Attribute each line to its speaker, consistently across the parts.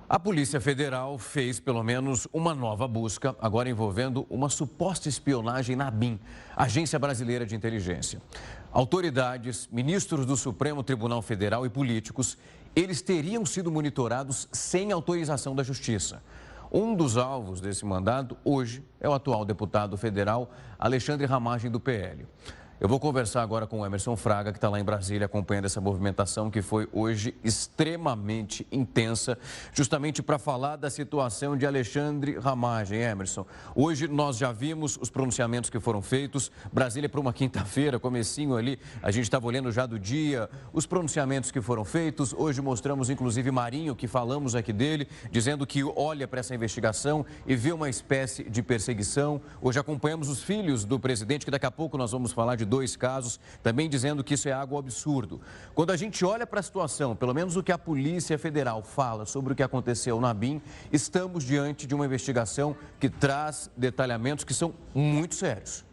Speaker 1: A Polícia Federal fez pelo menos uma nova busca, agora envolvendo uma suposta espionagem na ABIN, Agência Brasileira de Inteligência. Autoridades, ministros do Supremo Tribunal Federal e políticos, eles teriam sido monitorados sem autorização da Justiça. Um dos alvos desse mandado hoje é o atual deputado federal Alexandre Ramagem, do PL. Eu vou conversar agora com o Emerson Fraga, que está lá em Brasília acompanhando essa movimentação que foi hoje extremamente intensa, justamente para falar da situação de Alexandre Ramagem. Emerson, hoje nós já vimos os pronunciamentos que foram feitos. Brasília para uma quinta-feira, comecinho ali, a gente estava olhando já do dia, os pronunciamentos que foram feitos. Hoje mostramos inclusive Marinho, que falamos aqui dele, dizendo que olha para essa investigação e vê uma espécie de perseguição. Hoje acompanhamos os filhos do presidente, que daqui a pouco nós vamos falar de 2 casos, também dizendo que isso é algo absurdo. Quando a gente olha para a situação, pelo menos o que a Polícia Federal fala sobre o que aconteceu na ABIN, estamos diante de uma investigação que traz detalhamentos que são muito sérios.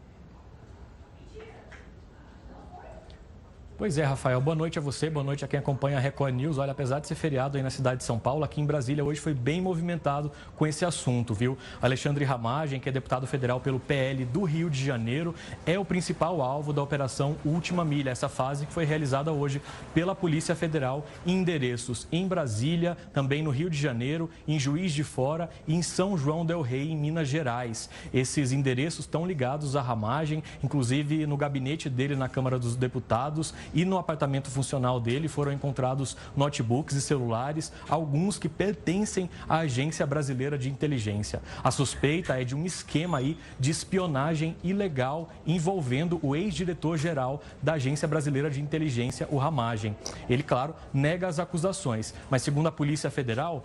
Speaker 2: Pois é, Rafael. Boa noite a você, boa noite a quem acompanha a Record News. Olha, apesar de ser feriado aí na cidade de São Paulo, aqui em Brasília hoje foi bem movimentado com esse assunto, viu? Alexandre Ramagem, que é deputado federal pelo PL do Rio de Janeiro, é o principal alvo da Operação Última Milha, essa fase que foi realizada hoje pela Polícia Federal em endereços em Brasília, também no Rio de Janeiro, em Juiz de Fora e em São João del Rei, em Minas Gerais. Esses endereços estão ligados a Ramagem, inclusive no gabinete dele na Câmara dos Deputados, e no apartamento funcional dele foram encontrados notebooks e celulares, alguns que pertencem à Agência Brasileira de Inteligência. A suspeita é de um esquema aí de espionagem ilegal envolvendo o ex-diretor-geral da Agência Brasileira de Inteligência, o Ramagem. Ele, claro, nega as acusações, mas segundo a Polícia Federal,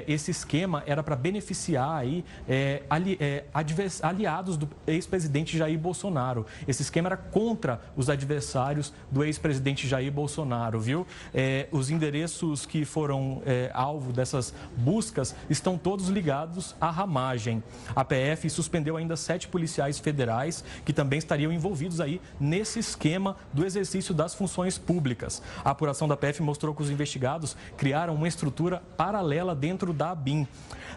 Speaker 2: esse esquema era para beneficiar aí, aliados do ex-presidente Jair Bolsonaro. Esse esquema era contra os adversários do ex-presidente Jair Bolsonaro, viu? Os endereços que foram alvo dessas buscas estão todos ligados à Ramagem. A PF suspendeu ainda 7 policiais federais que também estariam envolvidos aí nesse esquema do exercício das funções públicas. A apuração da PF mostrou que os investigados criaram uma estrutura paralela dentro da ABIN.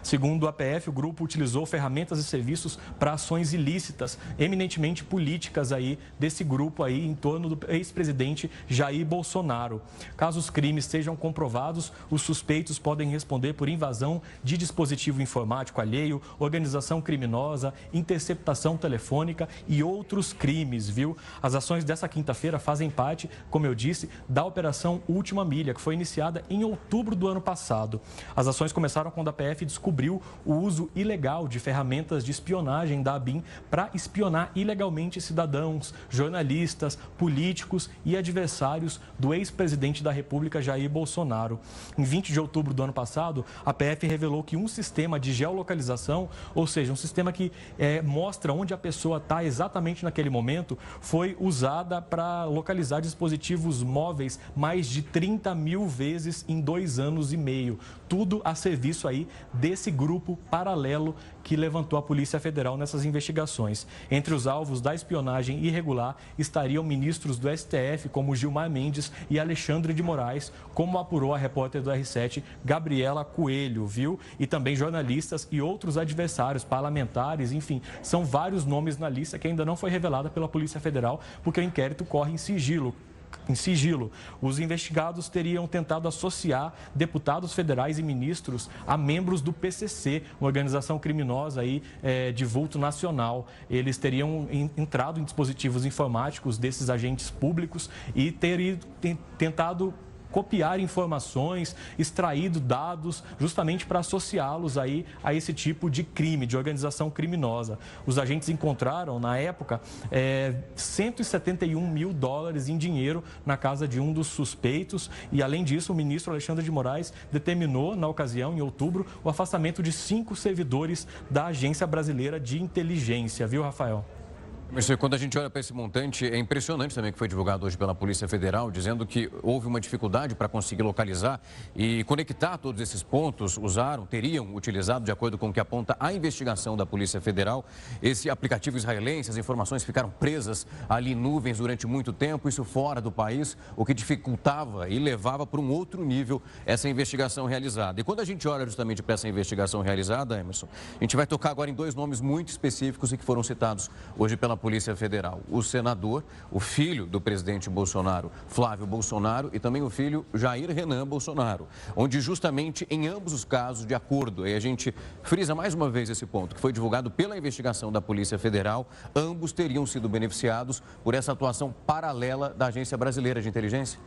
Speaker 2: Segundo a PF, o grupo utilizou ferramentas e serviços para ações ilícitas, eminentemente políticas aí desse grupo aí em torno do ex-presidente Jair Bolsonaro. Caso os crimes sejam comprovados, os suspeitos podem responder por invasão de dispositivo informático alheio, organização criminosa, interceptação telefônica e outros crimes, viu? As ações dessa quinta-feira fazem parte, como eu disse, da Operação Última Milha, que foi iniciada em outubro do ano passado. As ações começaram quando a PF descobriu o uso ilegal de ferramentas de espionagem da ABIN para espionar ilegalmente cidadãos, jornalistas, políticos e adversários do ex-presidente da República, Jair Bolsonaro. Em 20 de outubro do ano passado, a PF revelou que um sistema de geolocalização, ou seja, um sistema que mostra onde a pessoa está exatamente naquele momento, foi usada para localizar dispositivos móveis mais de 30 mil vezes em 2 anos e meio. Tudo a serviço aí desse grupo paralelo que levantou a Polícia Federal nessas investigações. Entre os alvos da espionagem irregular estariam ministros do STF, como Gilmar Mendes e Alexandre de Moraes, como apurou a repórter do R7, Gabriela Coelho, viu? E também jornalistas e outros adversários, parlamentares, enfim, são vários nomes na lista que ainda não foi revelada pela Polícia Federal, porque o inquérito corre em sigilo. Os investigados teriam tentado associar deputados federais e ministros a membros do PCC, uma organização criminosa aí, de vulto nacional. Eles teriam entrado em dispositivos informáticos desses agentes públicos e teriam tentado copiar informações, extraído dados, justamente para associá-los aí a esse tipo de crime, de organização criminosa. Os agentes encontraram, na época, 171 mil dólares em dinheiro na casa de um dos suspeitos e, além disso, o ministro Alexandre de Moraes determinou, na ocasião, em outubro, o afastamento de 5 servidores da Agência Brasileira de Inteligência, viu, Rafael?
Speaker 1: Mas quando a gente olha para esse montante, é impressionante também que foi divulgado hoje pela Polícia Federal, dizendo que houve uma dificuldade para conseguir localizar e conectar todos esses pontos. Teriam utilizado, de acordo com o que aponta a investigação da Polícia Federal, esse aplicativo israelense. As informações ficaram presas ali em nuvens durante muito tempo, isso fora do país, o que dificultava e levava para um outro nível essa investigação realizada. E quando a gente olha justamente para essa investigação realizada, Emerson, a gente vai tocar agora em dois nomes muito específicos e que foram citados hoje pela Polícia Federal. O senador, o filho do presidente Bolsonaro, Flávio Bolsonaro, e também o filho Jair Renan Bolsonaro, onde justamente em ambos os casos, de acordo, e a gente frisa mais uma vez esse ponto, que foi divulgado pela investigação da Polícia Federal, ambos teriam sido beneficiados por essa atuação paralela da Agência Brasileira de Inteligência.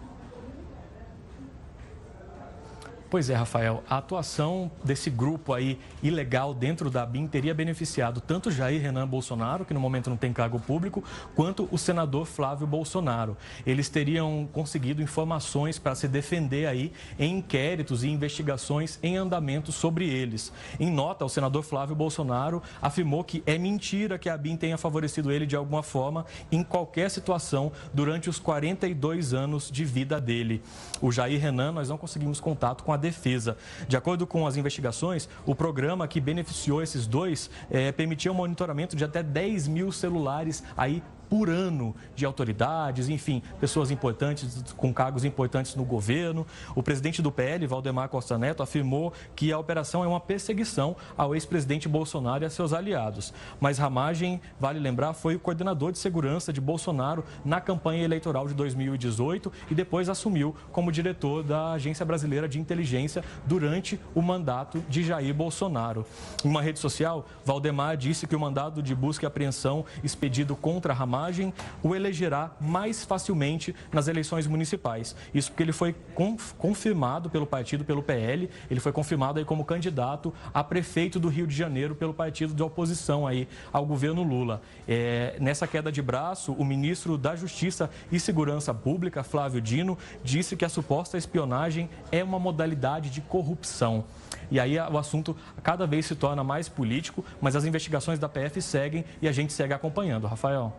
Speaker 2: Pois é, Rafael, a atuação desse grupo aí ilegal dentro da ABIN teria beneficiado tanto Jair Renan Bolsonaro, que no momento não tem cargo público, quanto o senador Flávio Bolsonaro. Eles teriam conseguido informações para se defender aí em inquéritos e investigações em andamento sobre eles. Em nota, o senador Flávio Bolsonaro afirmou que é mentira que a ABIN tenha favorecido ele de alguma forma em qualquer situação durante os 42 anos de vida dele. O Jair Renan, nós não conseguimos contato com a defesa. De acordo com as investigações, o programa que beneficiou esses dois permitia um monitoramento de até 10 mil celulares aí por ano de autoridades, enfim, pessoas importantes, com cargos importantes no governo. O presidente do PL, Valdemar Costa Neto, afirmou que a operação é uma perseguição ao ex-presidente Bolsonaro e a seus aliados. Mas Ramagem, vale lembrar, foi o coordenador de segurança de Bolsonaro na campanha eleitoral de 2018 e depois assumiu como diretor da Agência Brasileira de Inteligência durante o mandato de Jair Bolsonaro. Em uma rede social, Valdemar disse que o mandado de busca e apreensão expedido contra Ramagem o elegerá mais facilmente nas eleições municipais. Isso porque ele foi confirmado pelo partido, pelo PL, ele foi confirmado aí como candidato a prefeito do Rio de Janeiro pelo partido de oposição aí ao governo Lula. Nessa queda de braço, o ministro da Justiça e Segurança Pública, Flávio Dino, disse que a suposta espionagem é uma modalidade de corrupção. E aí o assunto cada vez se torna mais político, mas as investigações da PF seguem e a gente segue acompanhando. Rafael.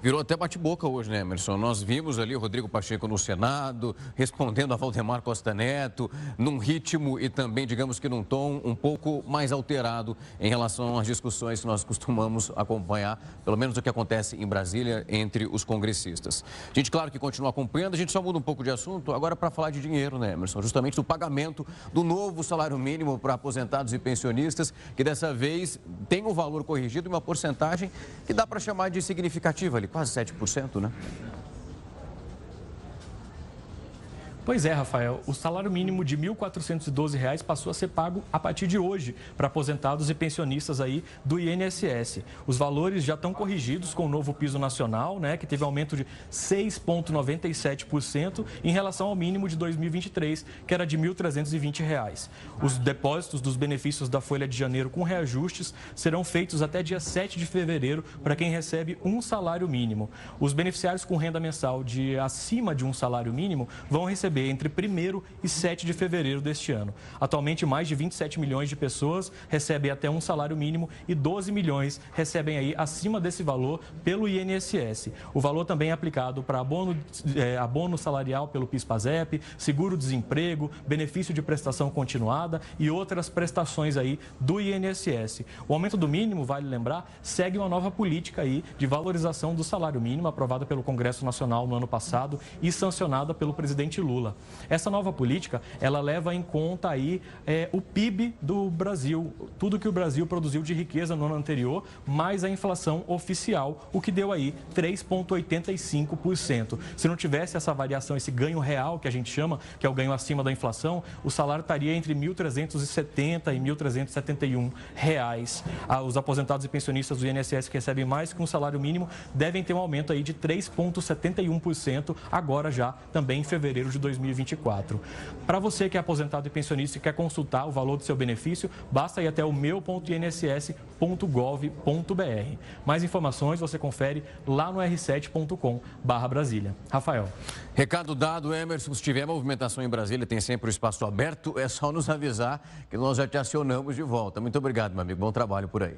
Speaker 1: Virou até bate-boca hoje, né, Emerson? Nós vimos ali o Rodrigo Pacheco no Senado, respondendo a Valdemar Costa Neto, num ritmo e também, digamos que num tom um pouco mais alterado em relação às discussões que nós costumamos acompanhar, pelo menos o que acontece em Brasília, entre os congressistas. A gente, claro que continua acompanhando, a gente só muda um pouco de assunto agora para falar de dinheiro, né, Emerson? Justamente do pagamento do novo salário mínimo para aposentados e pensionistas, que dessa vez tem um valor corrigido e uma porcentagem que dá para chamar de significativa ali. Quase 7%, né?
Speaker 2: Pois é, Rafael. O salário mínimo de R$ 1.412 passou a ser pago a partir de hoje para aposentados e pensionistas aí do INSS. Os valores já estão corrigidos com o novo piso nacional, né, que teve aumento de 6,97% em relação ao mínimo de 2023, que era de R$ 1.320. Os depósitos dos benefícios da folha de janeiro com reajustes serão feitos até dia 7 de fevereiro para quem recebe um salário mínimo. Os beneficiários com renda mensal de acima de um salário mínimo vão receber entre 1º e 7 de fevereiro deste ano. Atualmente, mais de 27 milhões de pessoas recebem até um salário mínimo e 12 milhões recebem aí acima desse valor pelo INSS. O valor também é aplicado para abono salarial pelo PIS/PASEP, seguro-desemprego, benefício de prestação continuada e outras prestações aí do INSS. O aumento do mínimo, vale lembrar, segue uma nova política aí de valorização do salário mínimo aprovada pelo Congresso Nacional no ano passado e sancionada pelo presidente Lula. Essa nova política, ela leva em conta aí o PIB do Brasil, tudo que o Brasil produziu de riqueza no ano anterior, mais a inflação oficial, o que deu aí 3,85%. Se não tivesse essa variação, esse ganho real que a gente chama, que é o ganho acima da inflação, o salário estaria entre R$ 1.370 e R$ 1.371. Os aposentados e pensionistas do INSS que recebem mais que um salário mínimo devem ter um aumento aí de 3,71% agora já, também em fevereiro de 2024. Para você que é aposentado e pensionista e quer consultar o valor do seu benefício, basta ir até o meu.inss.gov.br. Mais informações você confere lá no r7.com/Brasília. Rafael.
Speaker 1: Recado dado, Emerson. Se tiver movimentação em Brasília, tem sempre o espaço aberto. É só nos avisar que nós já te acionamos de volta. Muito obrigado, meu amigo. Bom trabalho por aí.